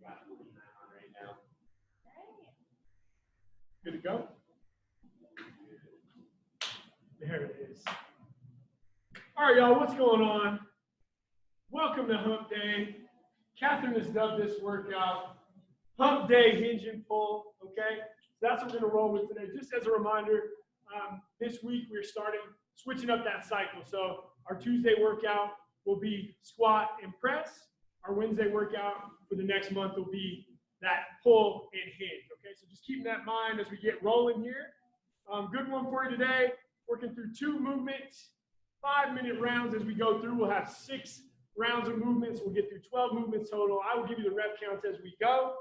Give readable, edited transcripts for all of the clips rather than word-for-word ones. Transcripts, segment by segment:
Right now. Good to go? There it is. All right, y'all, what's going on? Welcome to Hump Day. Catherine has dubbed this workout Hump Day Hinge and Pull, okay? So that's what we're going to roll with today. Just as a reminder, this week we're switching up that cycle. So our Tuesday workout will be squat and press. Our Wednesday workout for the next month will be that pull and hinge, okay? So just keeping that in mind as we get rolling here. Good one for you today. Working through 2 movements, 5-minute rounds as we go through. We'll have 6 rounds of movements. We'll get through 12 movements total. I will give you the rep counts as we go.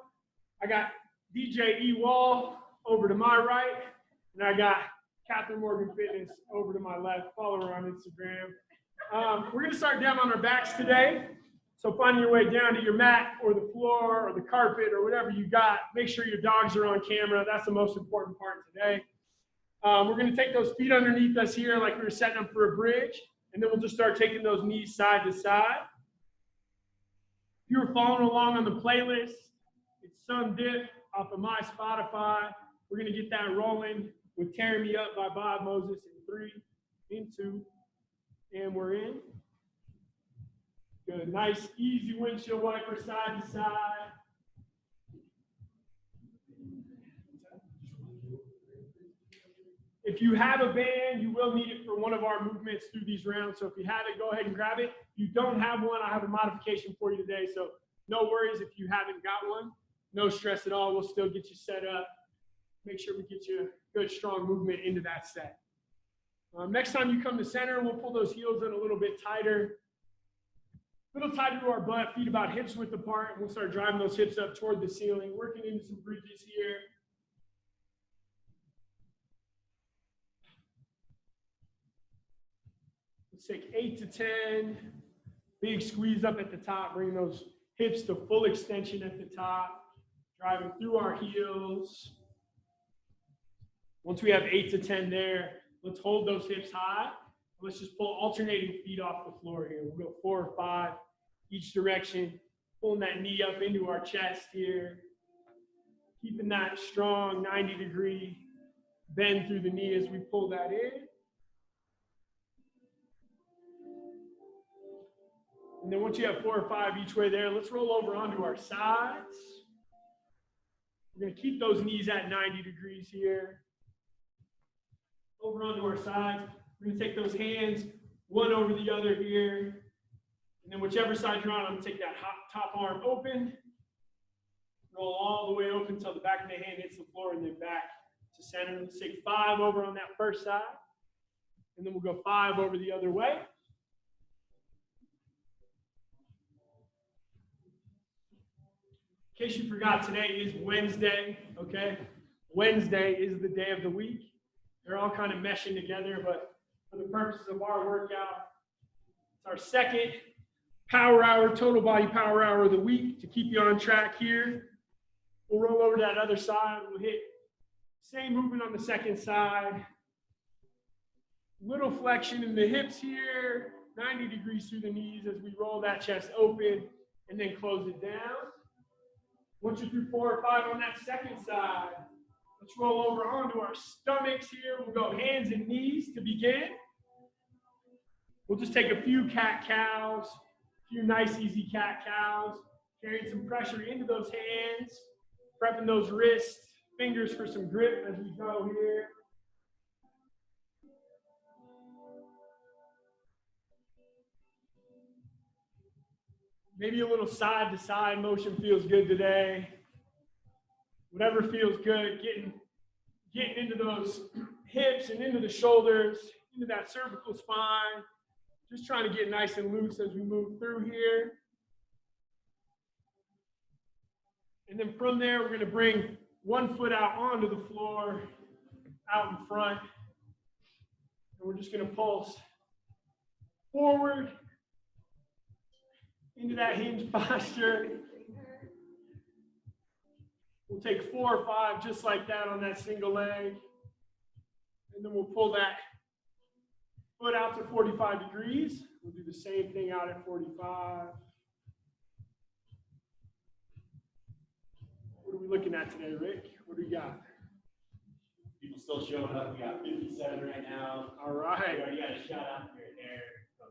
I got DJ E. Wall over to my right, and I got Catherine Morgan Fitness over to my left. Follow her on Instagram. We're going to start down on our backs today. So finding your way down to your mat or the floor or the carpet or whatever you got, make sure your dogs are on camera. That's the most important part today. We're going to take those feet underneath us here like we were setting up for a bridge, and then we'll just start taking those knees side to side. If you were following along on the playlist, it's Some Dip off of my Spotify. We're going to get that rolling with Tearing Me Up by Bob Moses in 3, in 2, and we're in. Good, nice, easy windshield wiper side to side. If you have a band, you will need it for one of our movements through these rounds. So if you have it, go ahead and grab it. If you don't have one, I have a modification for you today. So no worries if you haven't got one. No stress at all. We'll still get you set up. Make sure we get you a good, strong movement into that set. Next time you come to center, we'll pull those heels in a little bit tighter. A little tighter to our butt, feet about hips width apart, and we'll start driving those hips up toward the ceiling, working into some bridges here. Let's take 8 to 10. Big squeeze up at the top, bring those hips to full extension at the top, driving through our heels. Once we have 8 to 10 there, let's hold those hips high. Let's just pull alternating feet off the floor here. We'll go 4 or 5 each direction, pulling that knee up into our chest here, keeping that strong 90-degree bend through the knee as we pull that in. And then once you have 4 or 5 each way there, let's roll over onto our sides. We're going to keep those knees at 90 degrees here. Over onto our sides. We're going to take those hands one over the other here. And then whichever side you're on, I'm going to take that top arm open. Roll all the way open until the back of the hand hits the floor and then back to center. Let's take 5 over on that first side. And then we'll go 5 over the other way. In case you forgot, today is Wednesday, okay? Wednesday is the day of the week. They're all kind of meshing together, but for the purposes of our workout, it's our second power hour, total body power hour of the week to keep you on track here. We'll roll over to that other side. We'll hit same movement on the second side. Little flexion in the hips here, 90 degrees through the knees as we roll that chest open and then close it down. Once you're through 4 or 5 on that second side, let's roll over onto our stomachs here. We'll go hands and knees to begin. We'll just take a few cat-cows, a few nice, easy cat-cows, carrying some pressure into those hands, prepping those wrists, fingers for some grip as we go here. Maybe a little side-to-side motion feels good today. Whatever feels good, getting into those hips and into the shoulders, into that cervical spine. Just trying to get nice and loose as we move through here. And then from there, we're going to bring one foot out onto the floor, out in front. And we're just going to pulse forward into that hinge posture. We'll take 4 or 5 just like that on that single leg. And then we'll pull that foot out to 45 degrees. We'll do the same thing out at 45. What are we looking at today, Rick? What do we got? People still showing up. We got 57 right now. All right. We already got a shout out here and there from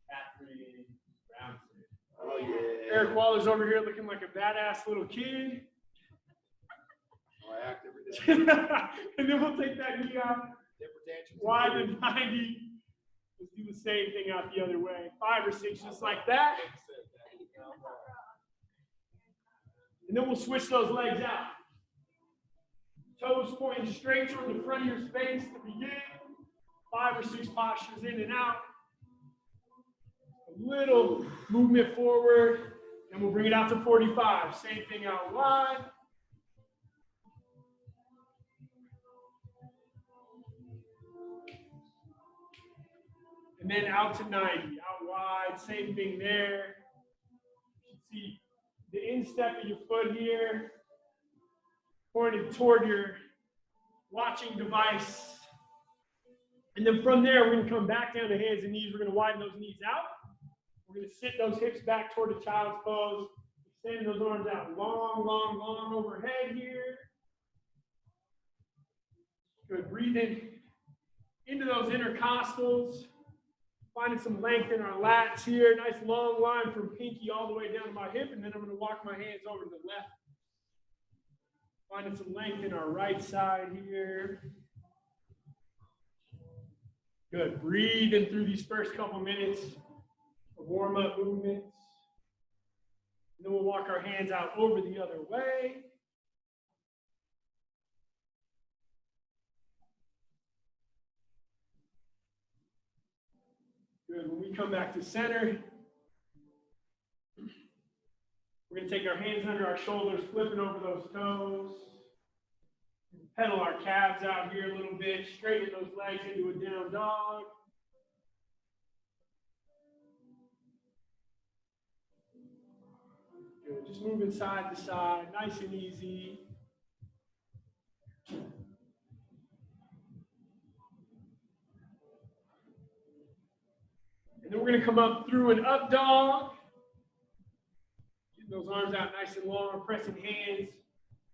Catherine Brownson. Oh, yeah. Eric Waller's over here looking like a badass little kid. Oh, I act every day. And then we'll take that knee out wide to 90. Let's do the same thing out the other way. 5 or 6, just like that. And then we'll switch those legs out. Toes pointing straight toward the front of your space to begin. 5 or 6 postures in and out. A little movement forward, and we'll bring it out to 45. Same thing out wide. And then out to 90, out wide, same thing there. You should see the instep of your foot here, pointed toward your watching device. And then from there, we're going to come back down to hands and knees. We're going to widen those knees out. We're going to sit those hips back toward the child's pose, extend those arms out long, long, long overhead here. Good. Breathing into those intercostals. Finding some length in our lats here. Nice long line from pinky all the way down to my hip. And then I'm going to walk my hands over to the left. Finding some length in our right side here. Good. Breathing through these first couple minutes of warm-up movements. And then we'll walk our hands out over the other way. Good. When we come back to center, we're going to take our hands under our shoulders, flipping over those toes. Pedal our calves out here a little bit, straighten those legs into a down dog. Good. Just moving side to side, nice and easy. And then we're going to come up through an up dog. Getting those arms out nice and long, pressing hands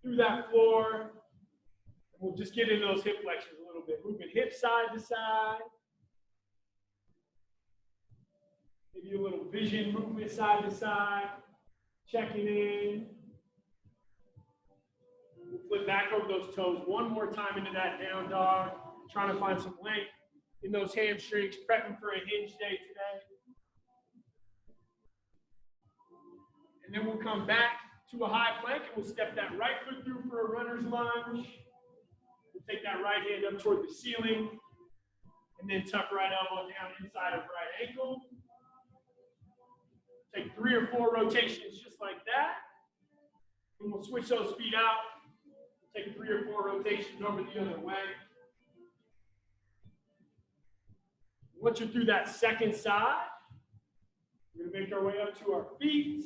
through that floor. And we'll just get into those hip flexors a little bit. Moving hips side to side. Maybe a little vision movement side to side. Checking in. We'll flip back over those toes one more time into that down dog. Trying to find some length in those hamstrings, prepping for a hinge day today. And then we'll come back to a high plank and we'll step that right foot through for a runner's lunge. We'll take that right hand up toward the ceiling and then tuck right elbow down inside of right ankle. Take 3 or 4 rotations just like that. And we'll switch those feet out. Take 3 or 4 rotations over the other way. Once you're through that second side, we're going to make our way up to our feet.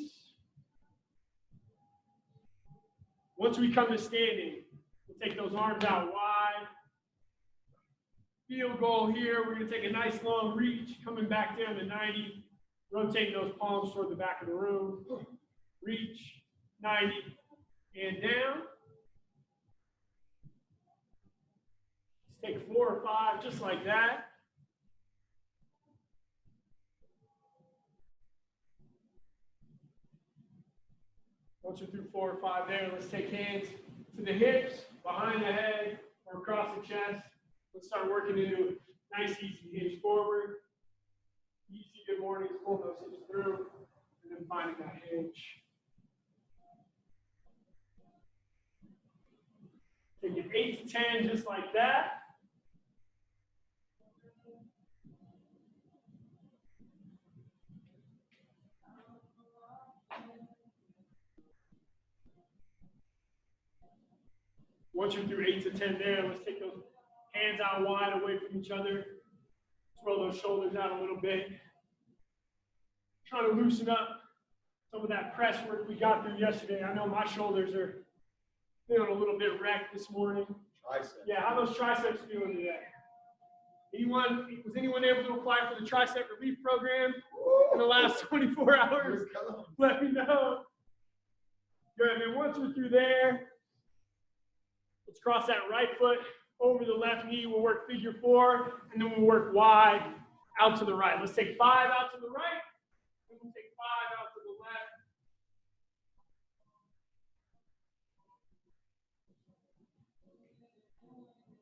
Once we come to standing, we'll take those arms out wide. Field goal here, we're going to take a nice long reach, coming back down to 90, rotating those palms toward the back of the room. Reach, 90, and down. Just take 4 or 5, just like that. Once you're through 4 or 5 there, let's take hands to the hips, behind the head, or across the chest. Let's start working into a nice, easy hinge forward. Easy good mornings, pull those hips through, and then finding that hinge. Take it 8 to 10, just like that. Once you're through 8 to 10 there, let's take those hands out wide away from each other. Throw those shoulders out a little bit. Trying to loosen up some of that press work we got through yesterday. I know my shoulders are feeling a little bit wrecked this morning. Triceps. Yeah, how are those triceps feeling today? Was anyone able to apply for the Tricep Relief Program in the last 24 hours? Let me know. Good, and then once we're through there, let's cross that right foot over the left knee. We'll work figure 4, and then we'll work wide out to the right. Let's take 5 out to the right, and we'll take 5 out to the left.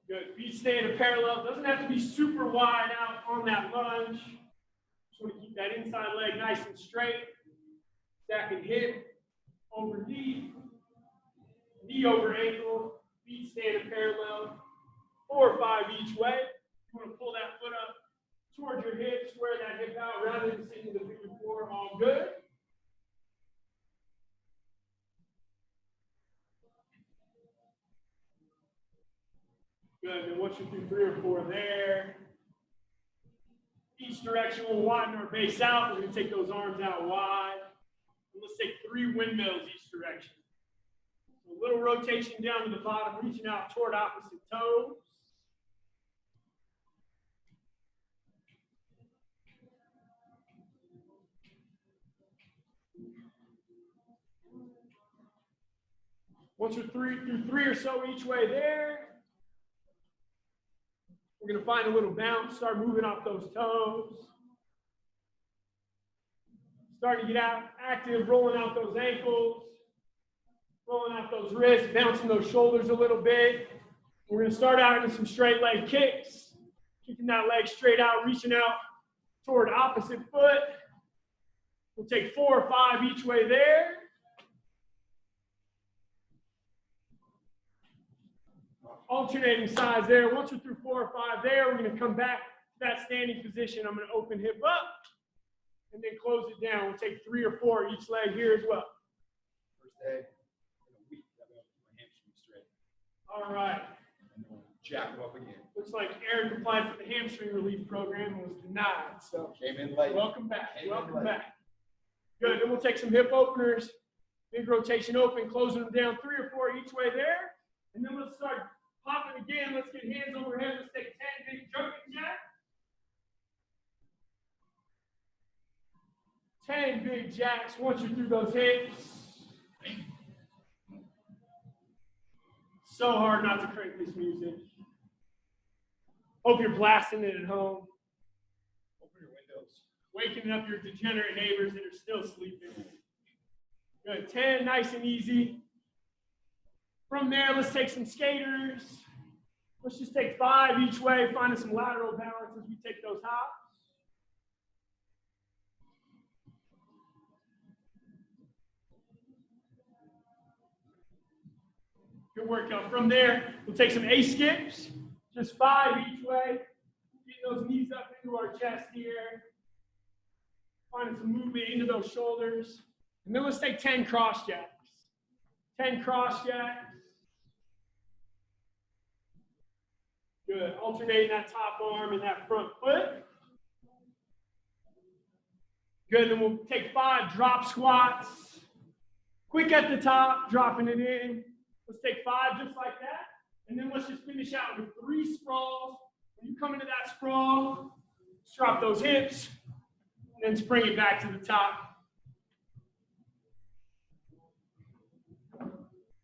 Good, feet stay in a parallel. Doesn't have to be super wide out on that lunge. Just want to keep that inside leg nice and straight. Stacking hip over knee, knee over ankle, feet stay in a parallel, 4 or 5 each way. You want to pull that foot up towards your hips, square that hip out rather than sitting in the figure 4. All good. Good. And once you're through 3 or 4 there, each direction we'll widen our base out. We're going to take those arms out wide. And let's take 3 windmills each direction. So a little rotation down to the bottom, reaching out toward opposite toes. Once we're through 3 or so each way there, we're going to find a little bounce, start moving off those toes. Starting to get out active, rolling out those ankles, rolling out those wrists, bouncing those shoulders a little bit. We're going to start out into some straight leg kicks, kicking that leg straight out, reaching out toward opposite foot. We'll take 4 or 5 each way there. Alternating sides there. Once we're through 4 or 5 there, we're going to come back to that standing position. I'm going to open hip up and then close it down. We'll take 3 or 4 each leg here as well. First day, in a week, I've got my hamstring straight. All right. And then we'll jack them up again. Looks like Eric applied for the hamstring relief program and was denied. So Came in late. welcome back. Came in Welcome late. back. Good. Then we'll take some hip openers. Big rotation open, closing them down 3 or 4 each way there. And then let's start popping again. Let's get hands overhead. Let's take 10 big jumping jacks. 10 big jacks once you're through those hips. So hard not to crank this music. Hope you're blasting it at home. Open your windows. Waking up your degenerate neighbors that are still sleeping. Good. 10, nice and easy. From there, let's take some skaters. Let's just take 5 each way, finding some lateral balance as we take those hops. Good workout. From there, we'll take some A skips, just 5 each way. Getting those knees up into our chest here. Finding some movement into those shoulders. And then let's take 10 cross jacks. 10 cross jacks. Good. Alternating that top arm and that front foot. Good. Then we'll take 5 drop squats. Quick at the top, dropping it in. Let's take 5 just like that. And then let's just finish out with 3 sprawls. When you come into that sprawl, just drop those hips, and then spring it back to the top.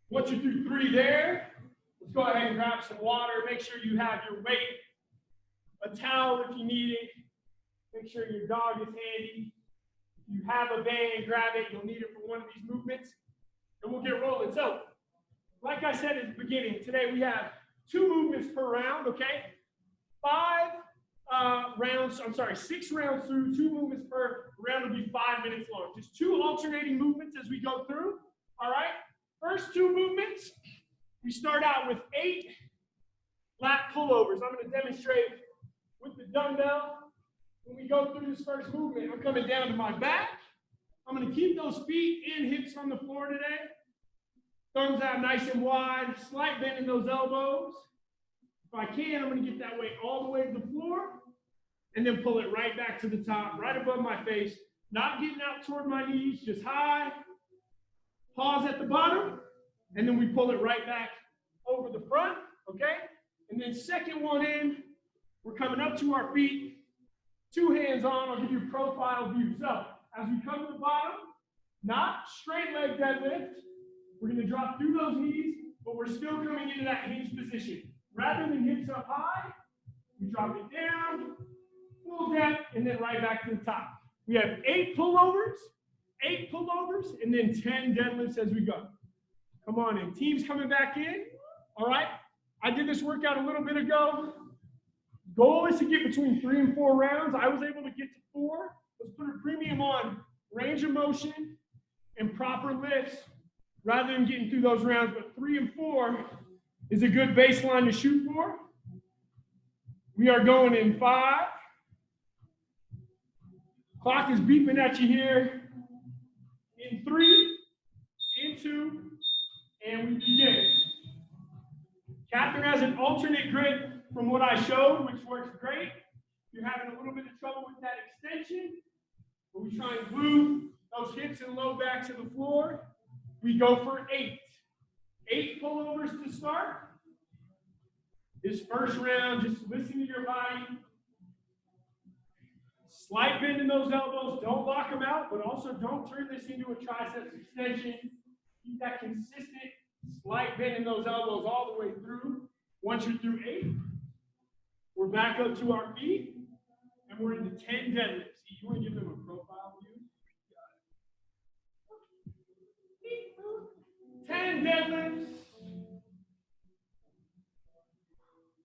Once you're through 3 there, let's go ahead and grab some water. Make sure you have your weight, a towel if you need it. Make sure your dog is handy. If you have a band, grab it. You'll need it for one of these movements. And we'll get rolling. So, like I said at the beginning, today we have 2 movements per round, okay? 6 rounds through, 2 movements per round will be 5 minutes long. Just 2 alternating movements as we go through, all right? First 2 movements, we start out with 8 lat pullovers. I'm gonna demonstrate with the dumbbell. When we go through this first movement, I'm coming down to my back. I'm gonna keep those feet and hips on the floor today. Thumbs out nice and wide, slight bend in those elbows. If I can, I'm gonna get that weight all the way to the floor and then pull it right back to the top, right above my face. Not getting out toward my knees, just high. Pause at the bottom, and then we pull it right back over the front, okay? And then second one in, we're coming up to our feet, 2 hands on. I'll give you a profile view. So as we come to the bottom, not straight leg deadlift, We're going to drop through those knees, but we're still coming into that hinge position. Rather than hips up high, we drop it down, full depth, and then right back to the top. We have 8 pullovers, and then 10 deadlifts as we go. Come on in. Team's coming back in. All right. I did this workout a little bit ago. Goal is to get between 3 and 4 rounds. I was able to get to 4. Let's put a premium on range of motion and proper lifts rather than getting through those rounds. But 3 and 4 is a good baseline to shoot for. We are going in 5. Clock is beeping at you here. In 3, in 2, and we begin. Catherine has an alternate grip from what I showed, which works great. If you're having a little bit of trouble with that extension, but we try and glue those hips and low back to the floor. We go for 8. 8 pullovers to start. This first round, just listen to your body. Slight bend in those elbows. Don't lock them out, but also don't turn this into a triceps extension. Keep that consistent slight bend in those elbows all the way through. Once you're through 8, we're back up to our feet, and we're into 10 deadlifts. You want to give them a profile view? 10 deadlifts.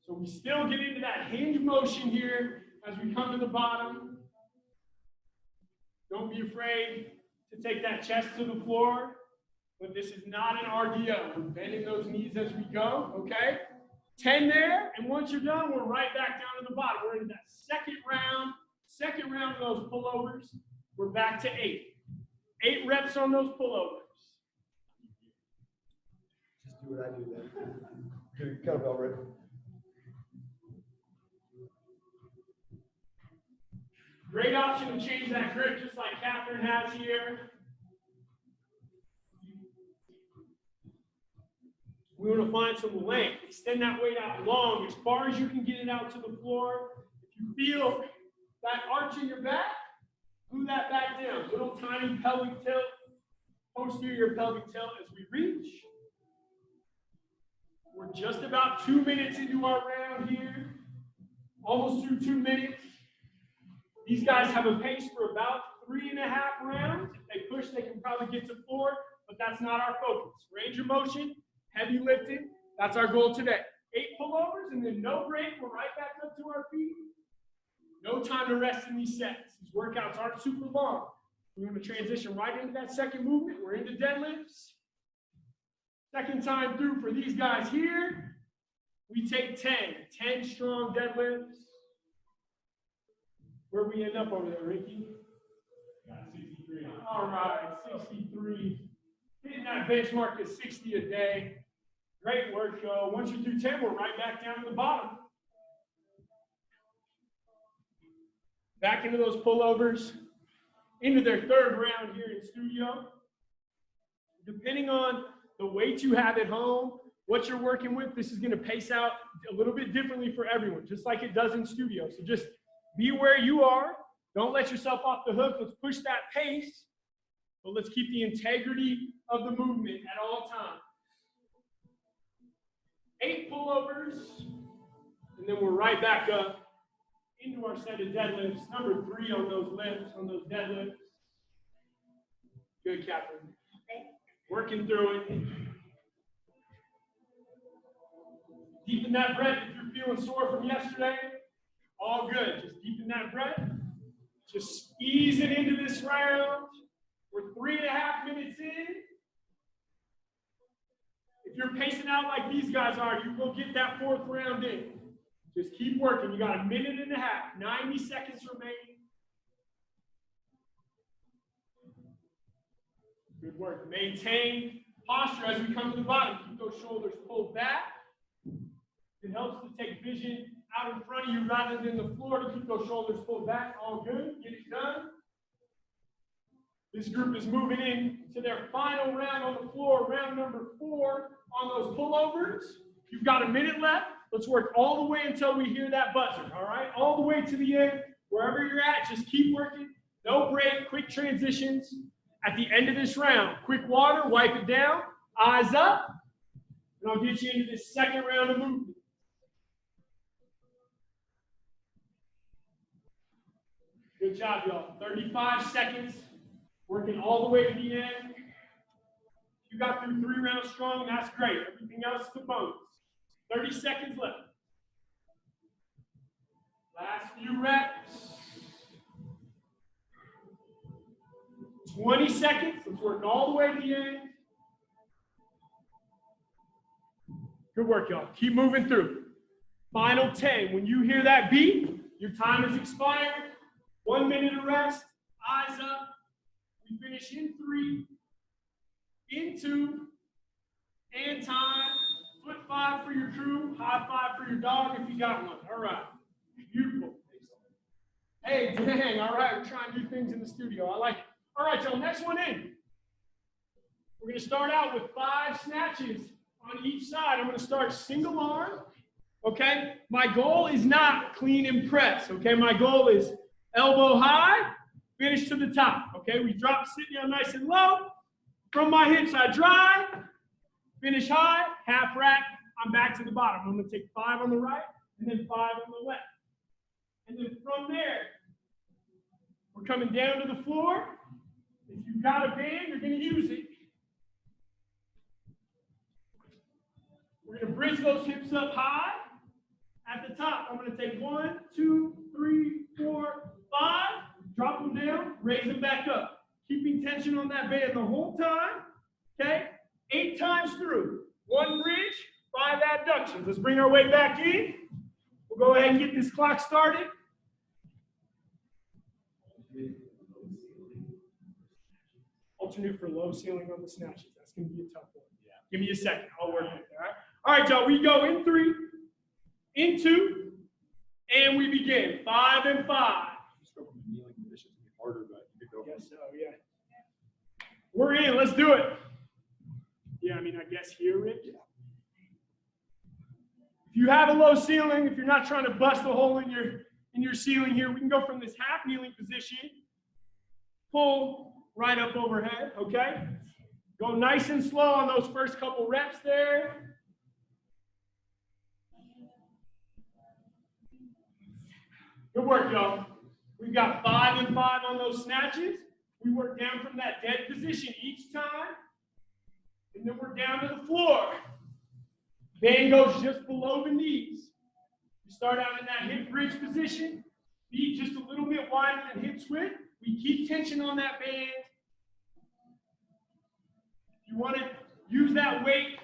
So we still get into that hinge motion here as we come to the bottom. Don't be afraid to take that chest to the floor, but this is not an RDO. We're bending those knees as we go, okay? 10 there, and once you're done, we're right back down to the bottom. We're into that second round of those pullovers. We're back to 8. 8 reps on those pullovers. Just do what I do then. Do kettlebell rip. Great option to change that grip, just like Catherine has here. We want to find some length. Extend that weight out long, as far as you can get it out to the floor. If you feel that arch in your back, glue that back down. Little tiny pelvic tilt, posterior pelvic tilt as we reach. We're just about 2 minutes into our round here. Almost through 2 minutes. These guys have a pace for about 3.5 rounds. If they push, they can probably get to 4, but that's not our focus. Range of motion, heavy lifting, that's our goal today. 8 pullovers, and then no break. We're right back up to our feet. No time to rest in these sets. These workouts aren't super long. We're going to transition right into that second movement. We're into deadlifts. Second time through for these guys here, we take 10 strong deadlifts. Where we end up over there, Ricky? Got 63. All right, 63. Hitting that benchmark is 60 a day. Great work, Joe. Once you do 10, we're right back down to the bottom. Back into those pullovers. Into their third round here in studio. Depending on the weight you have at home, what you're working with, this is going to pace out a little bit differently for everyone, just like it does in studio. So just be where you are. Don't let yourself off the hook. Let's push that pace, but let's keep the integrity of the movement at all times. 8 pullovers, and then we're right back up into our set of deadlifts. Number 3 on those lifts, on those deadlifts. Good, Catherine. Working through it. Deepen that breath if you're feeling sore from yesterday. All good. Just deepen that breath. Just ease it into this round. We're 3.5 minutes in. If you're pacing out like these guys are, you will get that 4th round in. Just keep working. You got 1.5 minutes, 90 seconds remaining. Good work. Maintain posture as we come to the bottom. Keep those shoulders pulled back. It helps to take vision out in front of you rather than the floor to keep those shoulders pulled back. All good. Get it done. This group is moving in to their final round on the floor, round number 4 on those pullovers. You've got 1 minute left. Let's work all the way until we hear that buzzer, all right? All the way to the end. Wherever you're at, just keep working. No break, quick transitions. At the end of this round, quick water, wipe it down. Eyes up. And I'll get you into this second round of movement. Good job, y'all. 35 seconds. Working all the way to the end. You got through 3 rounds strong, that's great. Everything else is the bonus. 30 seconds left. Last few reps. 20 seconds. Let's work all the way to the end. Good work, y'all. Keep moving through. Final 10. When you hear that beep, your time has expired. 1 minute of rest. Eyes up. We finish in 3, in 2, and time. Foot 5 for your crew. High 5 for your dog if you got one. All right. Beautiful. Hey, dang. All right. We're trying to do things in the studio. I like it. All right, y'all. Next one in. We're going to start out with 5 snatches on each side. I'm going to start single arm. Okay? My goal is not clean and press. Okay? My goal is elbow high, finish to the top. Okay? We drop, sit down nice and low. From my hips, I drive, finish high, half rack. I'm back to the bottom. I'm going to take 5 on the right and then 5 on the left. And then from there, we're coming down to the floor. If you've got a band, you're going to use it. We're going to bridge those hips up high. At the top, I'm going to take 1, 2, 3, 4, 5. Drop them down, raise them back up. Keeping tension on that band the whole time. Okay? 8 times through. 1 bridge, 5 abductions. Let's bring our weight back in. We'll go ahead and get this clock started. Alternate for low ceiling on the snatches. That's going to be a tough one. Yeah. Give me a second. I'll work with that. All right, y'all. We go in 3, in 2, and we begin. 5 and 5. Just go from the kneeling position to be harder, but you could go. Yes, so yeah. We're in. Let's do it. Yeah, I mean, I guess here, Rick. Yeah. If you have a low ceiling, if you're not trying to bust a hole in your ceiling here, we can go from this half kneeling position, pull right up overhead, okay? Go nice and slow on those first couple reps there. Good work, y'all. We've got 5 and 5 on those snatches. We work down from that dead position each time. And then we're down to the floor. Band goes just below the knees. We start out in that hip bridge position. Feet just a little bit wider than hips width. We keep tension on that band. If you want to use that weight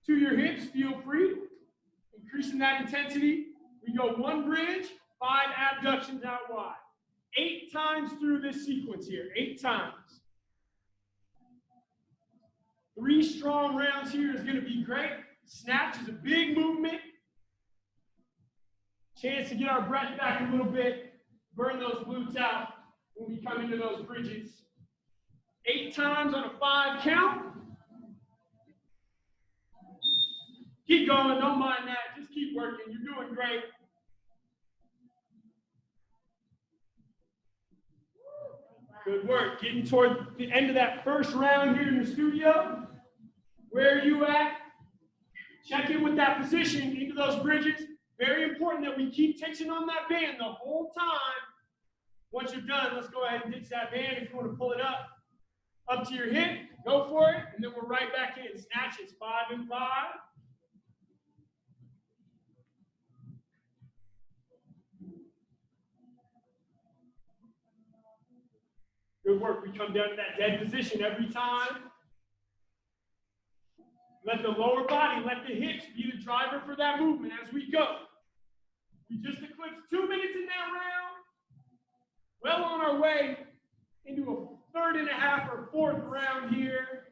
to your hips, feel free. Increasing that intensity. We go 1 bridge, 5 abductions out wide. 8 times through this sequence here. 8 times. 3 strong rounds here is going to be great. Snatch is a big movement. Chance to get our breath back a little bit. Burn those glutes out when we come into those bridges. 8 times on a 5 count. Keep going. Don't mind that. Just keep working. You're doing great. Good work. Getting toward the end of that first round here in the studio. Where are you at? Check in with that position into those bridges. Very important that we keep tension on that band the whole time. Once you're done, let's go ahead and ditch that band. If you want to pull it up to your hip, go for it. And then we're right back in. Snatches, 5 and 5. Good work. We come down to that dead position every time. Let the lower body, let the hips be the driver for that movement as we go. We just eclipsed 2 minutes in that round. Well on our way into a 3rd and a half or 4th round here.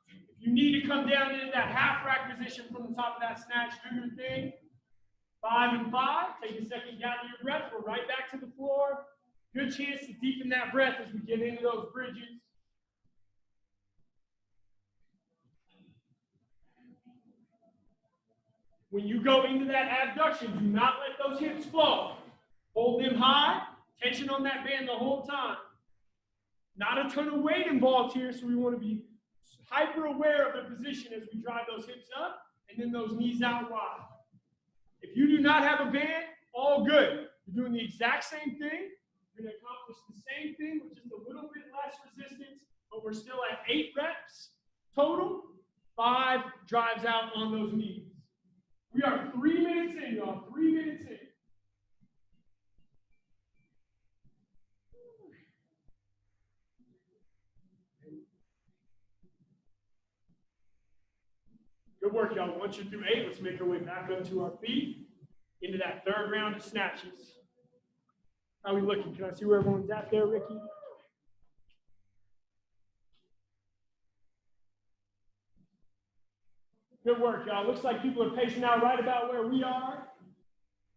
If you need to come down into that half rack position from the top of that snatch, do your thing. 5 and 5. Take a second, gather your breath. We're right back to the floor. Good chance to deepen that breath as we get into those bridges. When you go into that abduction, do not let those hips fall. Hold them high, tension on that band the whole time. Not a ton of weight involved here, so we want to be hyper aware of the position as we drive those hips up and then those knees out wide. If you do not have a band, all good. You're doing the exact same thing. You're going to accomplish the same thing with just a little bit less resistance, but we're still at 8 reps total, 5 drives out on those knees. We are 3 minutes in, y'all, 3 minutes in. Good work, y'all. Once you're through 8, let's make our way back up to our feet into that third round of snatches. How are we looking? Can I see where everyone's at there, Ricky? Good work, y'all. Looks like people are pacing out right about where we are.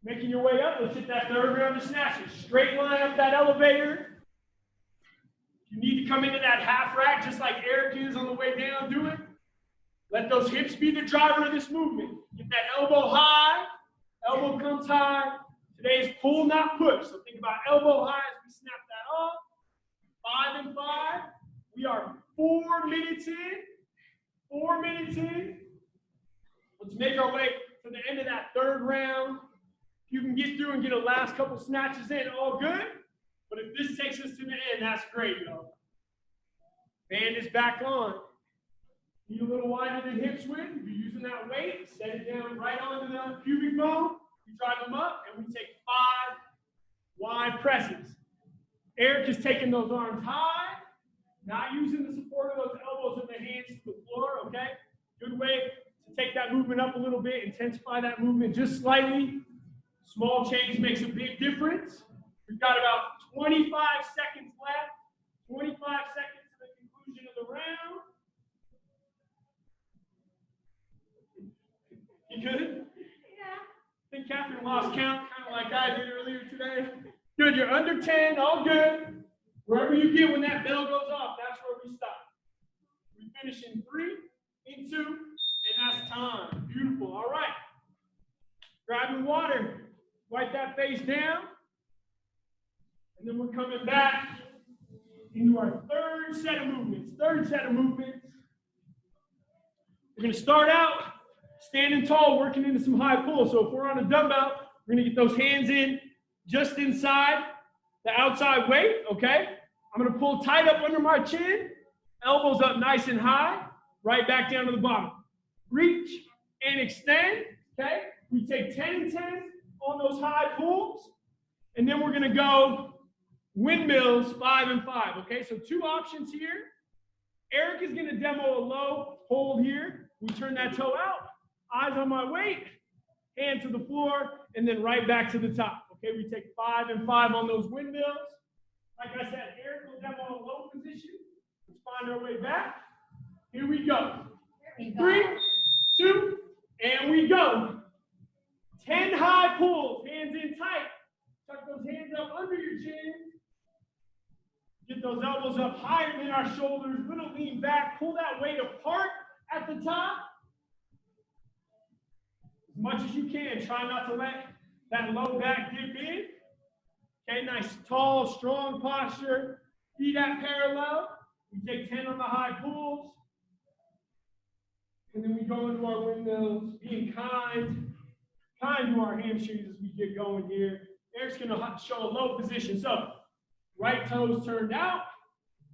Making your way up. Let's hit that third round of snatches. Straight line up that elevator. If you need to come into that half rack just like Eric is on the way down, do it. Let those hips be the driver of this movement. Get that elbow high. Elbow comes high. Today's pull, not push. So think about elbow high as we snap that off. 5 and 5. We are 4 minutes in. 4 minutes in. Let's make our way to the end of that third round. If you can get through and get a last couple snatches in, all good. But if this takes us to the end, that's great, though. Band is back on. Need a little wider than hip swing. If you're using that weight, set it down right onto the pubic bone. We drive them up, and we take 5 wide presses. Eric is taking those arms high, not using the support of those elbows and the hands to the floor, okay? Good way to take that movement up a little bit, intensify that movement just slightly. Small change makes a big difference. We've got about 25 seconds left, 25 seconds to the conclusion of the round. You good? Yeah. I think Catherine lost count, kind of like I did earlier today. Good, you're under 10, all good. Wherever you get when that bell goes off, that's where we stop. We finish in 3, in 2, and that's time. Beautiful, all right. Grabbing water, wipe that face down. And then we're coming back into our third set of movements. We're gonna start out standing tall, working into some high pulls. So if we're on a dumbbell, we're gonna get those hands in just inside the outside weight, okay? I'm gonna pull tight up under my chin, elbows up nice and high, right back down to the bottom. Reach and extend, okay? We take 10 and 10 on those high pulls, and then we're gonna go windmills 5 and 5, okay? So 2 options here. Eric is gonna demo a low hold here. We turn that toe out, eyes on my weight, hand to the floor, and then right back to the top. Okay, we take 5 and 5 on those windmills. Like I said, Eric will demo a low position. Let's find our way back. Here we go. 3, 2, and we go. 10 high pulls, hands in tight. Tuck those hands up under your chin. Get those elbows up higher than our shoulders. Little lean back. Pull that weight apart at the top. As much as you can. Try not to let that low back dip in. Okay, nice, tall, strong posture. Feet at parallel. We take 10 on the high pulls. And then we go into our windmills, being kind to our hamstrings as we get going here. Eric's going to show a low position. So, right toes turned out,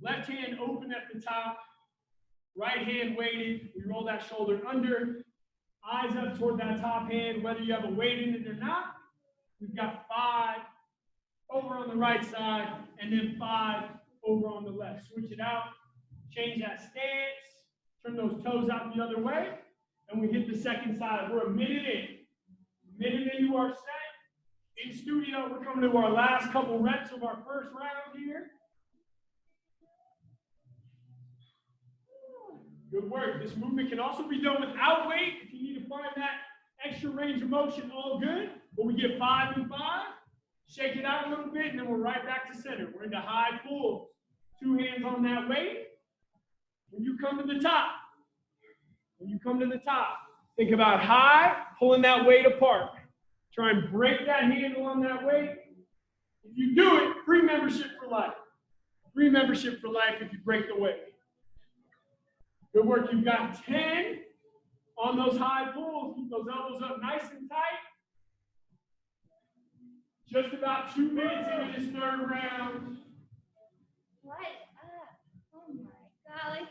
left hand open at the top, right hand weighted. We roll that shoulder under, eyes up toward that top hand, whether you have a weight in it or not. We've got 5 over on the right side, and then 5 over on the left. Switch it out, change that stance, turn those toes out the other way, and we hit the second side. We're a minute in. Minute into our set. In studio, we're coming to our last couple reps of our first round here. Good work. This movement can also be done without weight. If you need to find that extra range of motion, all good. But we get 5 and 5. Shake it out a little bit, and then we're right back to center. We're into high pulls. 2 hands on that weight. When you come to the top, think about high, pulling that weight apart. Try and break that handle on that weight. If you do it, free membership for life. Free membership for life if you break the weight. Good work. You've got 10 on those high pulls. Keep those elbows up nice and tight. Just about 2 minutes into this third round. What? Oh my golly.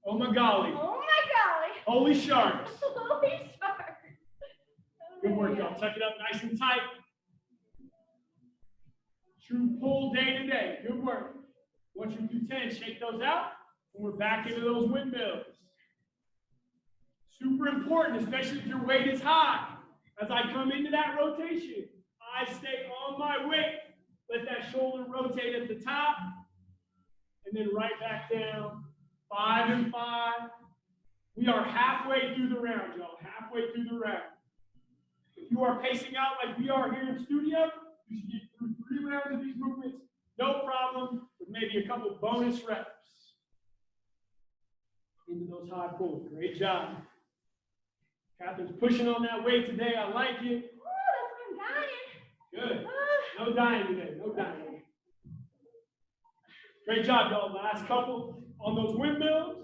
Oh my golly. Oh my golly. Holy sharks. Holy shark. Good work, y'all. Tuck it up nice and tight. True pull day to day. Good work. Once you do 10, shake those out, and we're back into those windmills. Super important, especially if your weight is high. As I come into that rotation, I stay on my weight. Let that shoulder rotate at the top, and then right back down. 5 and 5. We are halfway through the round, y'all. Halfway through the round. If you are pacing out like we are here in studio, you should get through 3 rounds of these movements, no problem, with maybe a couple bonus reps. Into those high pulls. Great job. Catherine's pushing on that weight today. I like it. Ooh, that's what I'm dying. Good. No dying today. No dying. Great job, y'all. Last couple on those windmills.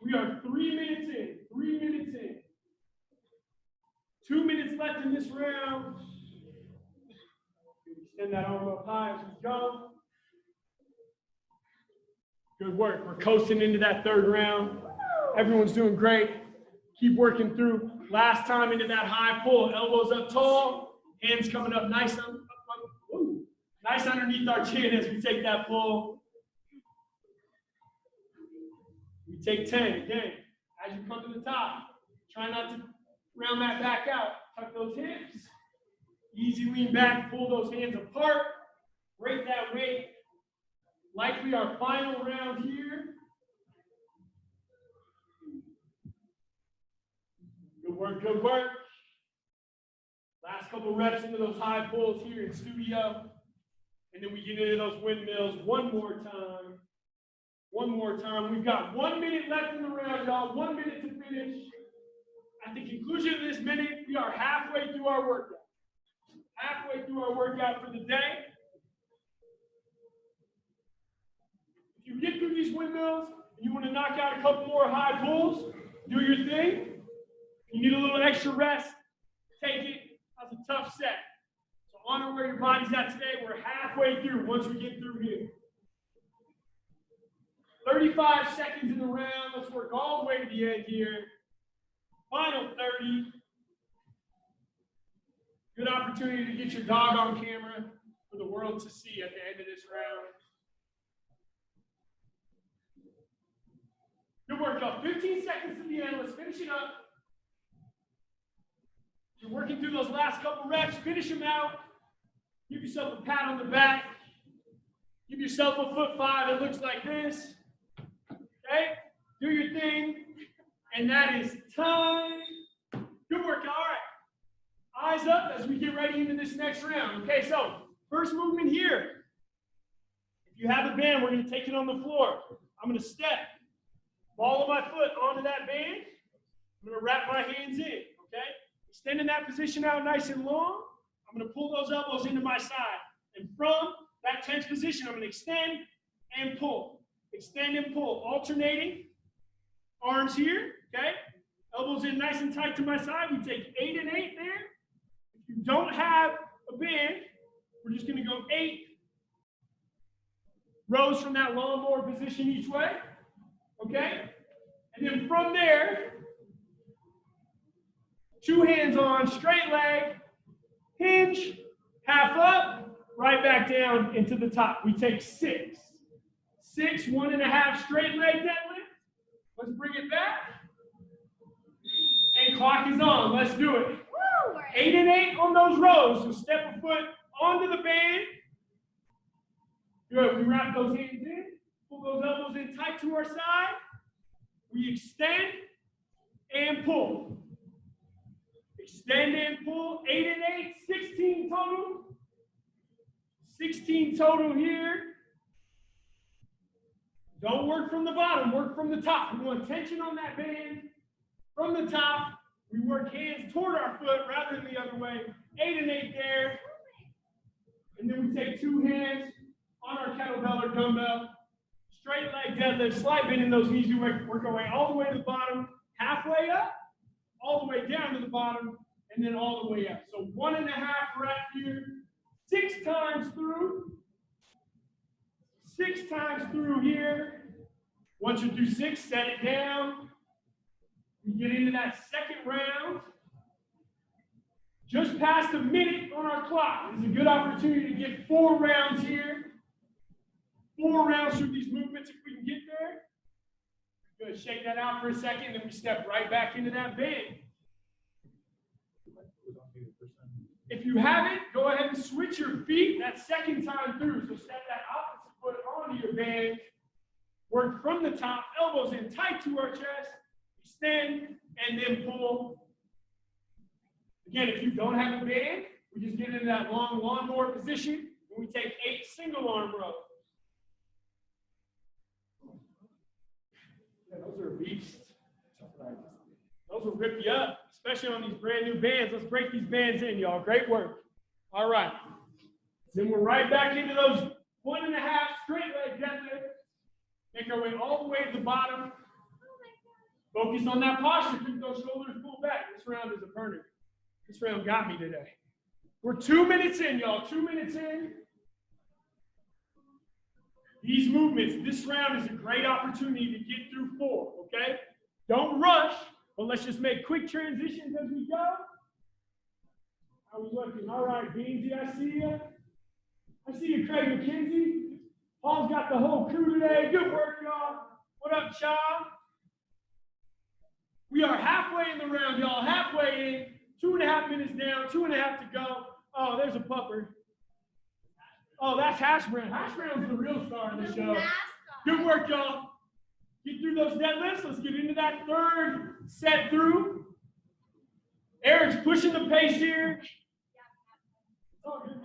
We are 3 minutes in. 3 minutes in. 2 minutes left in this round. Extend that arm up high as we go. Good work. We're coasting into that third round. Everyone's doing great. Keep working through. Last time into that high pull. Elbows up tall. Hands coming up nice, nice underneath our chin as we take that pull. We take 10 again. As you come to the top, try not to round that back out. Tuck those hips. Easy lean back. Pull those hands apart. Break that weight. Likely our final round here. Good work, good work. Last couple reps into those high pulls here in studio. And then we get into those windmills one more time. One more time. We've got 1 minute left in the round, y'all. 1 minute to finish. At the conclusion of this minute, we are halfway through our workout. Halfway through our workout for the day. If you get through these windmills and you want to knock out a couple more high pulls, do your thing. You need a little extra rest, take it. That's a tough set. So honor where your body's at today. We're halfway through once we get through here. 35 seconds in the round. Let's work all the way to the end here. Final 30. Good opportunity to get your dog on camera for the world to see at the end of this round. Good work, y'all. 15 seconds to the end. Let's finish it up. You're working through those last couple reps. Finish them out. Give yourself a pat on the back. Give yourself a foot 5. It looks like this. Okay? Do your thing. And that is time. Good work, all right. Eyes up as we get ready into this next round. Okay, so first movement here. If you have a band, we're going to take it on the floor. I'm going to step. Ball of my foot onto that band. I'm going to wrap my hands in, okay? Extending that position out nice and long. I'm going to pull those elbows into my side. And from that tense position, I'm going to extend and pull. Extend and pull. Alternating. Arms here, okay? Elbows in nice and tight to my side. We take 8 and 8 there. If you don't have a band, we're just going to go 8 rows from that lawnmower position each way. Okay? And then from there, 2 hands on, straight leg, hinge, half up, right back down into the top. We take 6. 6, 1.5 straight leg deadlift. Let's bring it back. And clock is on. Let's do it. Woo! 8 and 8 on those rows. So step a foot onto the band. Good. We wrap those hands in. Pull those elbows in tight to our side. We extend and pull. Extend and pull. 8 and 8. 16 total. 16 total here. Don't work from the bottom. Work from the top. We want tension on that band. From the top, we work hands toward our foot rather than the other way. 8 and 8 there. And then we take 2 hands on our kettlebell or dumbbell. Straight leg deadlift, slight bend in those knees. We're going all the way to the bottom, halfway up, all the way down to the bottom, and then all the way up. So 1.5 rep here, 6 times through. 6 times through here. Once you do 6, set it down. We get into that second round. Just past a minute on our clock. It's a good opportunity to get 4 rounds here. 4 rounds through these movements if we can get there. Good. Shake that out for a second, then we step right back into that bend. If you haven't, go ahead and switch your feet that second time through. So set that opposite foot onto your band. Work from the top, elbows in tight to our chest. Extend and then pull. Again, if you don't have a band, we just get into that long lawnmower position and we take 8 single arm rows. Yeah, those are beasts. Those will rip you up, especially on these brand new bands. Let's break these bands in, y'all. Great work. All right. Then we're right back into those 1.5 straight leg deadlifts. Make our way all the way to the bottom. Focus on that posture. Keep those shoulders pulled back. This round is a burner. This round got me today. We're 2 minutes in, y'all. 2 minutes in. These movements, this round is a great opportunity to get through 4, okay? Don't rush, but let's just make quick transitions as we go. How we looking? All right, Beansy, I see you. I see you, Craig McKenzie. Paul's got the whole crew today. Good work, y'all. What up, child? We are halfway in the round, y'all. Halfway in. 2.5 minutes down. 2.5 to go. Oh, there's a pupper. Oh, that's Hash Brown. Hash Brown's the real star of the show. Good work, y'all. Get through those deadlifts. Let's get into that third set through. Eric's pushing the pace here. It's all good.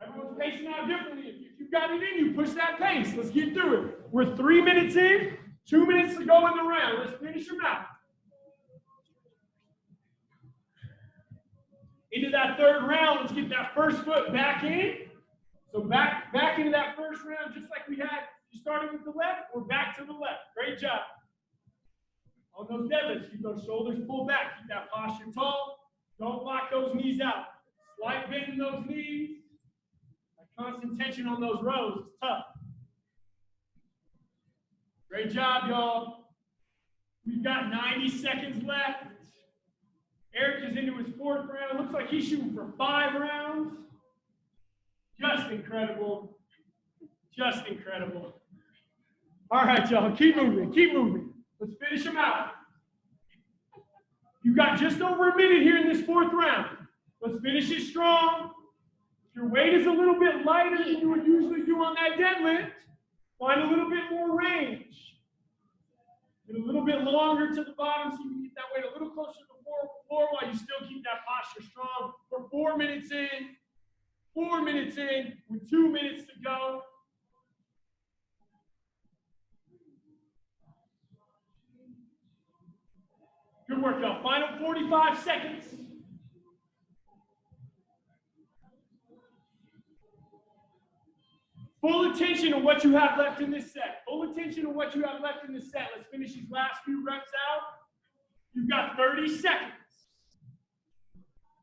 Everyone's pacing out differently. If you've got it in you, push that pace. Let's get through it. We're 3 minutes in. 2 minutes to go in the round. Let's finish them out. Into that third round, let's get that first foot back in. So back into that first round, just like we had. You started with the left, we're back to the left. Great job. On those deadlifts, keep those shoulders pulled back. Keep that posture tall. Don't lock those knees out. Slight bend in those knees. That constant tension on those rows is tough. Great job, y'all. We've got 90 seconds left. Eric is into his 4th round. Looks like he's shooting for 5 rounds. Just incredible. Just incredible. All right, y'all. Keep moving. Keep moving. Let's finish them out. You've got just over a minute here in this 4th round. Let's finish it strong. If your weight is a little bit lighter than you would usually do on that deadlift, find a little bit more range. Get a little bit longer to the bottom so you can get that weight a little closer to the floor while you still keep that posture strong. We're 4 minutes in. 4 minutes in with 2 minutes to go. Good work, y'all. Final 45 seconds. Full attention on what you have left in this set. Full attention on what you have left in this set. Let's finish these last few reps out. You've got 30 seconds.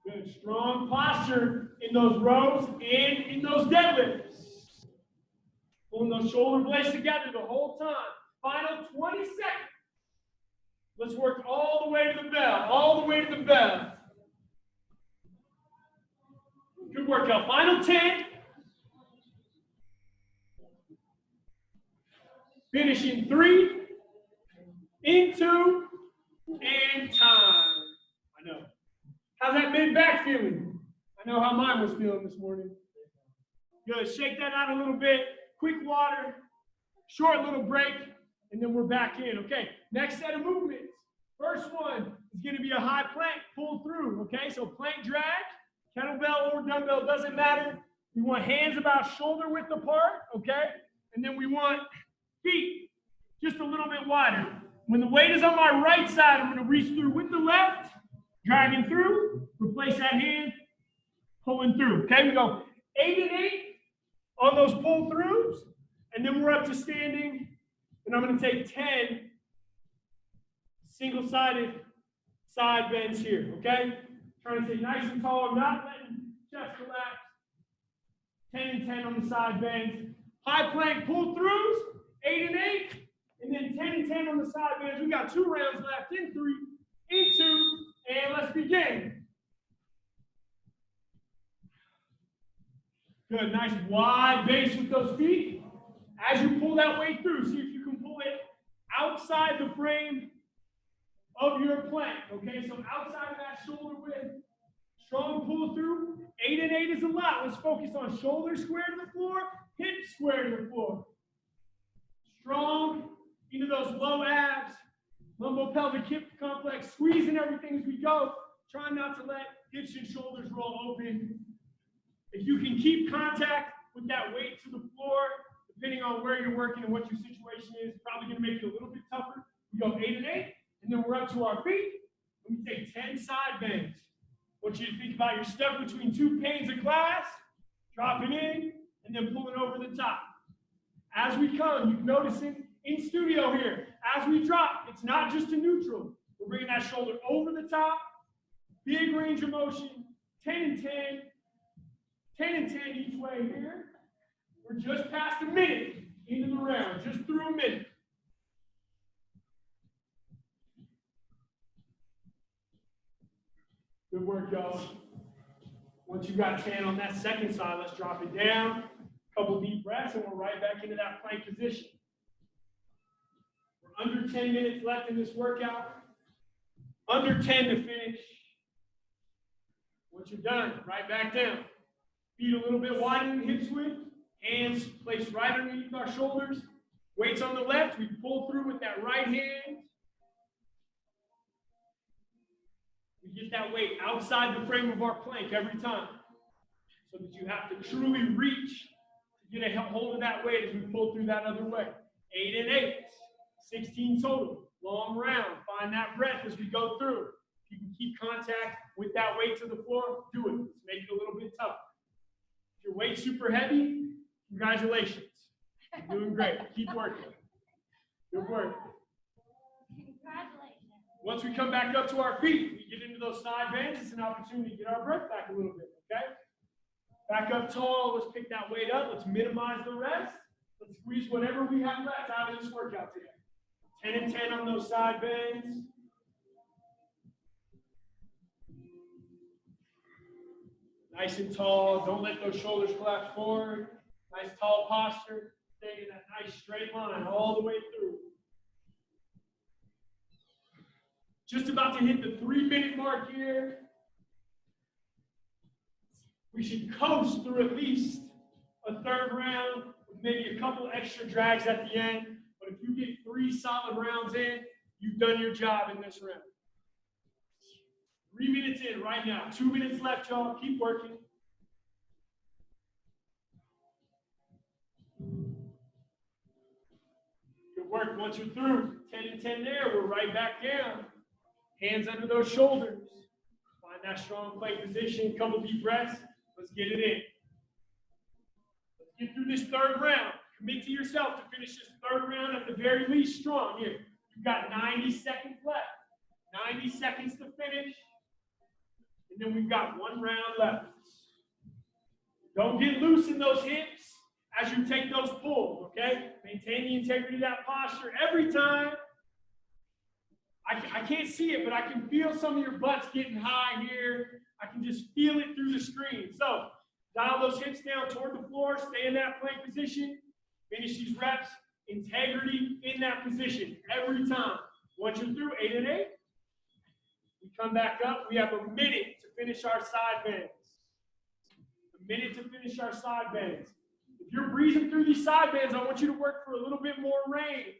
Good, strong posture in those rows and in those deadlifts. Pulling those shoulder blades together the whole time. Final 20 seconds. Let's work all the way to the bell. All the way to the bell. Good work, y'all. Final 10. Finish in 3, in 2, and time. I know. How's that mid-back feeling? I know how mine was feeling this morning. Good. Shake that out a little bit. Quick water. Short little break. And then we're back in. Okay. Next set of movements. First one is going to be a high plank. Pull through. Okay. So plank drag. Kettlebell or dumbbell. Doesn't matter. We want hands about shoulder width apart. Okay. And then we want feet just a little bit wider. When the weight is on my right side, I'm going to reach through with the left. Dragging through, replace that hand, pulling through. Okay, we go 8 and 8 on those pull throughs, And then we're up to standing, and I'm going to take 10 single-sided side bends here, okay? Trying to stay nice and tall, not letting chest collapse. 10 and 10 on the side bends. High plank pull-throughs, 8 and 8, and then 10 and 10 on the side bends. We got 2 rounds left, in 3, in 2, and let's begin. Good, nice wide base with those feet. As you pull that weight through, see if you can pull it outside the frame of your plank, okay? So outside of that shoulder width, strong pull through. 8 and 8 is a lot. Let's focus on shoulder square to the floor, hip square to the floor. Strong into those low abs, lumbo-pelvic hip complex, squeezing everything as we go. Try not to let hips and shoulders roll open. If you can keep contact with that weight to the floor, depending on where you're working and what your situation is, probably going to make it a little bit tougher. We go 8 and 8, and then we're up to our feet, and we take 10 side bends. I want you to think about your step between 2 panes of glass, dropping in, and then pulling over the top. As we come, you can notice in studio here, as we drop, it's not just a neutral. We're bringing that shoulder over the top, big range of motion, 10 and 10, 10 and 10 each way here. We're just past a minute into the round, just through a minute. Good work, y'all. Once you've got 10 on that second side, let's drop it down. Couple deep breaths, and we're right back into that plank position. We're under 10 minutes left in this workout. Under 10 to finish. Once you're done, right back down. Feet a little bit wider than hips width. Hands placed right underneath our shoulders. Weights on the left. We pull through with that right hand. We get that weight outside the frame of our plank every time. So that you have to truly reach to get a hold of that weight as we pull through that other way. 8 and 8. 16 total. Long round. Find that breath as we go through. If you can keep contact with that weight to the floor, do it. Let's make it a little bit tougher. If your weight's super heavy, congratulations. You're doing great. Keep working. Good work. Congratulations. Once we come back up to our feet, we get into those side bends. It's an opportunity to get our breath back a little bit, okay? Back up tall. Let's pick that weight up. Let's minimize the rest. Let's squeeze whatever we have left out of this workout today. 10 and 10 on those side bends. Nice and tall. Don't let those shoulders collapse forward. Nice tall posture. Stay in that nice straight line all the way through. Just about to hit the 3-minute mark here. We should coast through at least a third round with maybe a couple extra drags at the end. But if you get 3 solid rounds in, you've done your job in this round. 3 minutes in right now. 2 minutes left, y'all. Keep working. Good work. Once you're through, 10 and 10 there, we're right back down. Hands under those shoulders. Find that strong plank position. Couple deep breaths. Let's get it in. Let's get through this third round. Commit to yourself to finish this third round at the very least strong here. You've got 90 seconds left. 90 seconds to finish. And then we've got 1 round left. Don't get loose in those hips as you take those pulls, okay? Maintain the integrity of that posture every time. I can't see it, but I can feel some of your butts getting high here. I can just feel it through the screen. So dial those hips down toward the floor. Stay in that plank position. Finish these reps. Integrity in that position every time. Once you're through 8 and 8, we come back up. We have a minute to finish our side bends. A minute to finish our side bends. If you're breezing through these side bends, I want you to work for a little bit more range.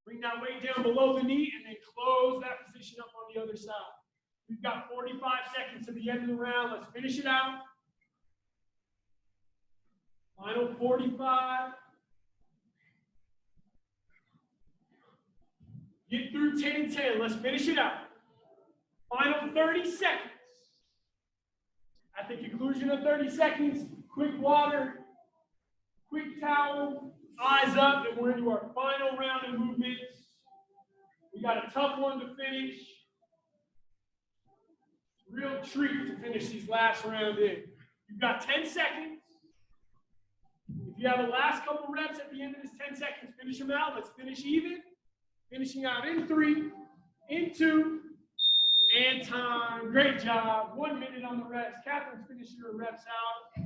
Bring that weight down below the knee and then close that position up on the other side. We've got 45 seconds to the end of the round. Let's finish it out. Final 45. Get through 10 and 10. Let's finish it out. Final 30 seconds. At the conclusion of 30 seconds, quick water, quick towel, Eyes up, and we're into our final round of movements. We got a tough one to finish. Real treat to finish these last round in. You've got 10 seconds. If you have the last couple reps at the end of this 10 seconds, finish them out. Let's finish even. Finishing out in 3, in 2, and time. Great job. 1 minute on the rest. Catherine's finishing her reps out.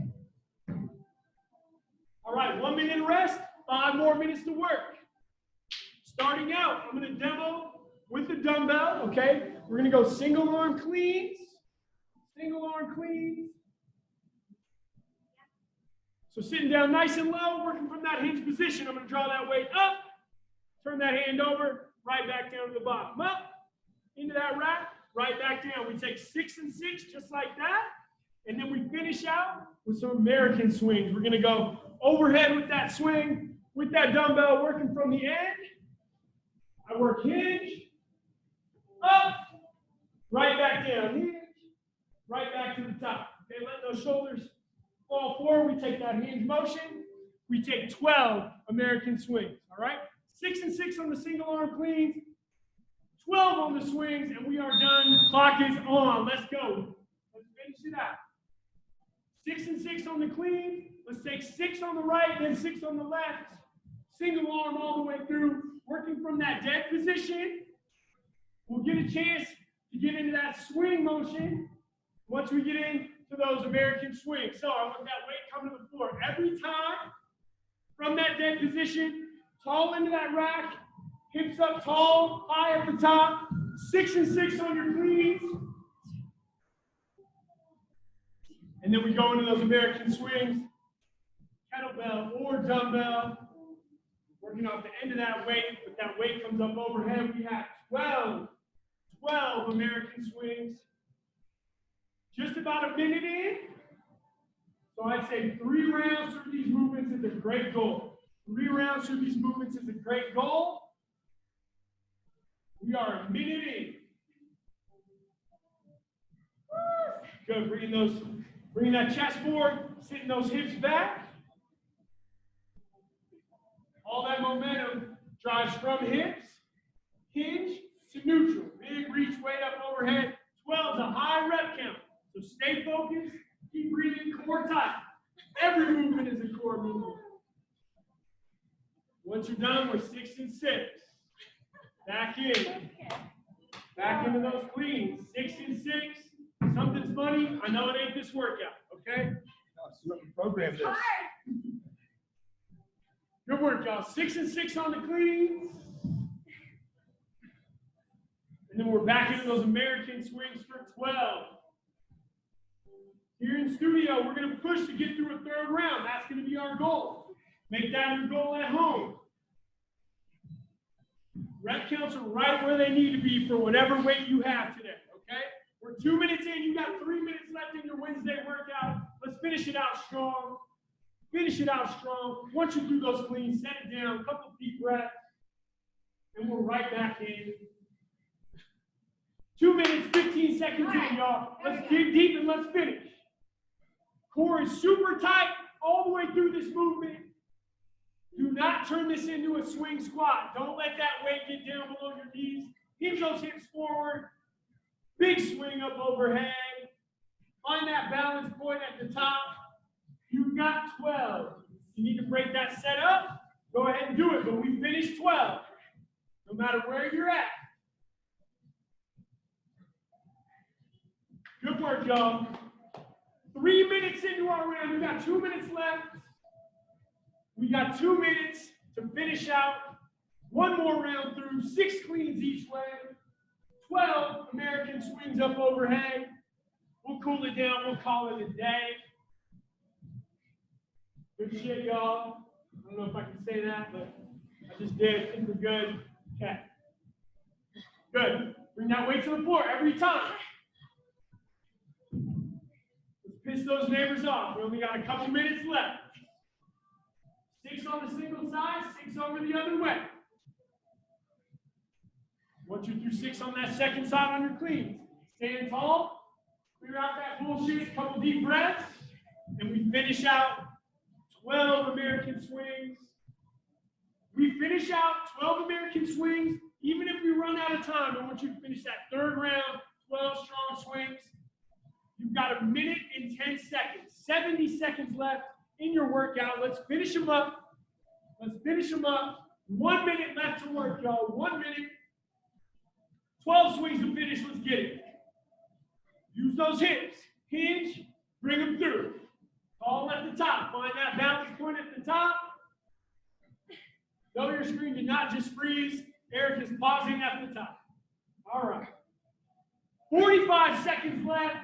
All right, 1 minute rest, 5 more minutes to work. Starting out, I'm going to demo with the dumbbell, okay? We're going to go single arm cleans. Single arm cleans. So sitting down nice and low, working from that hinge position. I'm going to draw that weight up, turn that hand over, right back down to the bottom. Up, into that rack, right back down. We take 6 and 6 just like that. And then we finish out with some American swings. We're going to go overhead with that swing, with that dumbbell, working from the end. I work hinge, up, right back down, hinge, right back to the top. Okay, let those shoulders fall forward. We take that hinge motion. We take 12 American swings, all right? 6 and 6 on the single arm cleans, 12 on the swings, and we are done. Clock is on. Let's go. Let's finish it out. 6 and 6 on the clean. Let's take 6 on the right, then 6 on the left. Single arm all the way through, working from that dead position. We'll get a chance to get into that swing motion once we get into those American swings. So I want that weight coming to the floor every time from that dead position, tall into that rack, hips up tall, high at the top, 6 and 6 on your cleans. And then we go into those American swings, kettlebell or dumbbell, working off the end of that weight, but that weight comes up overhead. We have 12 American swings. Just about a minute in. So I'd say 3 rounds through these movements is a great goal. 3 rounds through these movements is a great goal. We are a minute in. Good, bringing that chest forward, sitting those hips back. All that momentum drives from hips, hinge to neutral. Big reach weight up overhead. 12 is a high rep count. So stay focused, keep breathing, core tight. Every movement is a core movement. Once you're done, we're 6 and 6. Back in. Back into those cleans. 6 and 6. Something's funny. I know it ain't this workout, okay? Program this. Good work, y'all. 6 and 6 on the cleans. And then we're back into those American swings for 12. Here in studio, we're going to push to get through a 3rd round. That's going to be our goal. Make that your goal at home. Rep counts are right where they need to be for whatever weight you have today, okay? We're 2 minutes in. You got 3 minutes left in your Wednesday workout. Let's finish it out strong. Finish it out strong. Once you do those cleans, set it down, a couple deep breaths, and we're right back in. 2 minutes, 15 seconds in, y'all. Let's dig deep and let's finish. Core is super tight all the way through this movement. Do not turn this into a swing squat. Don't let that weight get down below your knees. Hinge those hips forward. Big swing up overhead. Find that balance point at the top. You've got 12. You need to break that set up. Go ahead and do it, but we finished 12. No matter where you're at. Good work, y'all. 3 minutes into our round. We got 2 minutes left. We got 2 minutes to finish out. 1 more round through. 6 cleans each way. 12 American swings up overhead. We'll cool it down. We'll call it a day. Good shit, y'all. I don't know if I can say that, but I just did. I think we're good. Okay. Good. Bring that weight to the floor every time. Let's piss those neighbors off. We only got a couple minutes left. 6 on the single side, 6 over the other way. Once you're through 6 on that second side on your cleans, stand tall, clear out that bullshit, couple deep breaths, and we finish out 12 American swings We finish out 12 American swings. Even if we run out of time, I want you to finish that third round, 12 strong swings. You've got 1 minute and 10 seconds, 70 seconds left in your workout. Let's finish them up. Let's finish them up. 1 minute left to work, y'all. 1 minute. 12 swings to finish. Let's get it. Use those hips. Hinge. Bring them through. All at the top. Find that balance point at the top. Though your screen did not just freeze, Eric is pausing at the top. All right. 45 seconds left.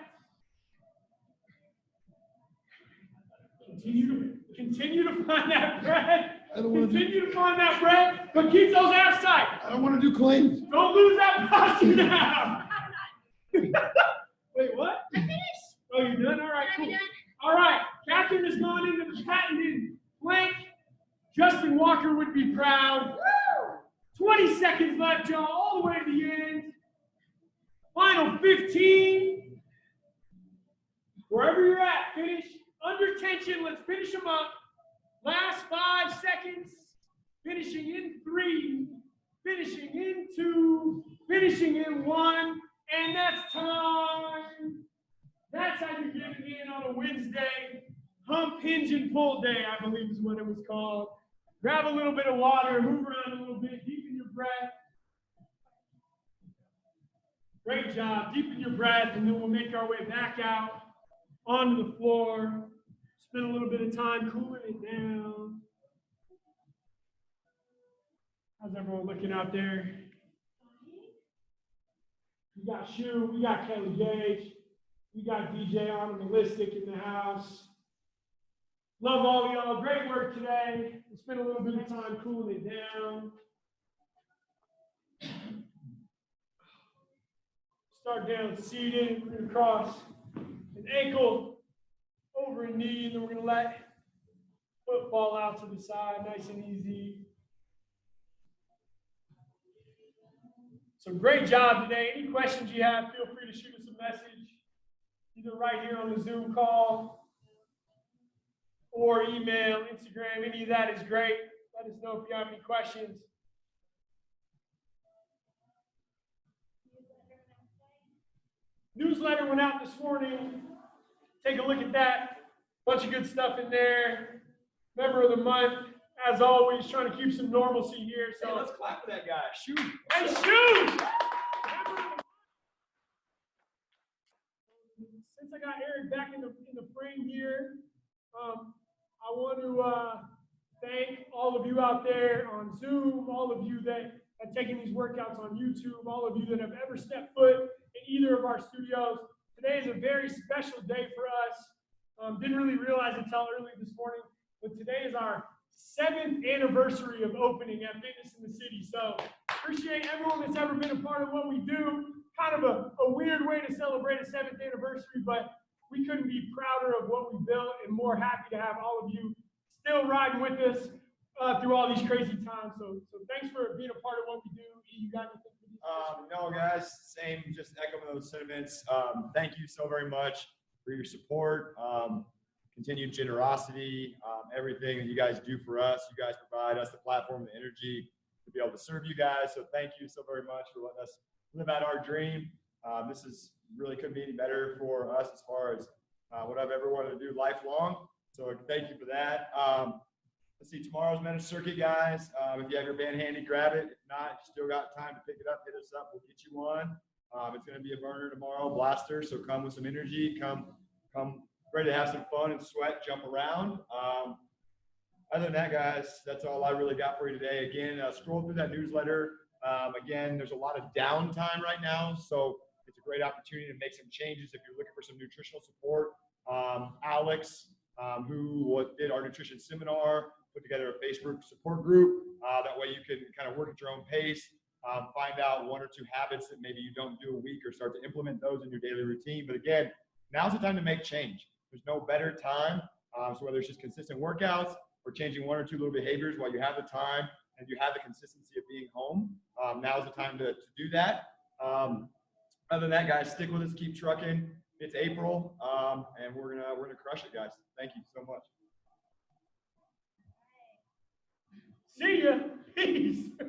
Continue to find that breath. Continue to find that breath, but keep those abs tight. I don't want to do cleans. Don't lose that posture now. Wait, what? I finished. Oh, you done? All right, I'm cool. done. All right, Catherine has gone into the patented plank. Justin Walker would be proud. Woo! 20 seconds left, y'all, all the way to the end. Final 15. Wherever you're at, finish. Under tension, let's finish them up. Last 5 seconds. Finishing in 3. Finishing in 2. Finishing in 1. And that's time. That's how you get it in on a Wednesday. Hump, hinge, and pull day, I believe is what it was called. Grab a little bit of water, move around a little bit, deepen your breath. Great job. Deepen your breath, and then we'll make our way back out onto the floor. Spend a little bit of time cooling it down. How's everyone looking out there? We got Shu, we got Kelly Gage, we got DJ Animalistic in the house. Love all of y'all. Great work today. We spent a little bit of time cooling it down. Start down seated. We're going to cross an ankle over a knee, and then we're going to let foot fall out to the side, nice and easy. So great job today. Any questions you have, feel free to shoot us a message, either right here on the Zoom call or email, Instagram, any of that is great. Let us know if you have any questions. Newsletter went out this morning. Take a look at that. Bunch of good stuff in there. Member of the month, as always, trying to keep some normalcy here. So Hey, let's clap for that guy. Shoot. Hey, shoot! Since I got Eric back in the frame here, I want to thank all of you out there on Zoom, all of you that have taken these workouts on YouTube, all of you that have ever stepped foot in either of our studios. Today is a very special day for us. Didn't really realize until early this morning, but today is our 7th anniversary of opening at Fitness in the City. So appreciate everyone that's ever been a part of what we do. Kind of a weird way to celebrate a 7th anniversary, but we couldn't be prouder of what we built and more happy to have all of you still riding with us through all these crazy times. So thanks for being a part of what we do. You got anything for these? No, guys, same, just echoing those sentiments. Thank you so very much for your support, continued generosity, everything that you guys do for us. You guys provide us the platform, the energy to be able to serve you guys. So thank you so very much for letting us live out our dream. This is really couldn't be any better for us as far as what I've ever wanted to do lifelong. So thank you for that. Let's see, tomorrow's men's circuit, guys. If you have your band handy, grab it. If not, you still got time to pick it up, hit us up. We'll get you one. It's going to be a burner tomorrow, blaster. So come with some energy. Come ready to have some fun and sweat, jump around. Other than that, guys, that's all I really got for you today. Again, scroll through that newsletter. Again, there's a lot of downtime right now, so it's a great opportunity to make some changes if you're looking for some nutritional support. Alex, who did our nutrition seminar, put together a Facebook support group. That way you can kind of work at your own pace, find out 1 or 2 habits that maybe you don't do a week or start to implement those in your daily routine. But again, now's the time to make change. There's no better time. So whether it's just consistent workouts or changing 1 or 2 little behaviors while you have the time and you have the consistency of being home, now's the time to do that. Other than that, guys, stick with us, keep trucking. It's April, and we're gonna crush it, guys. Thank you so much. See ya. Peace.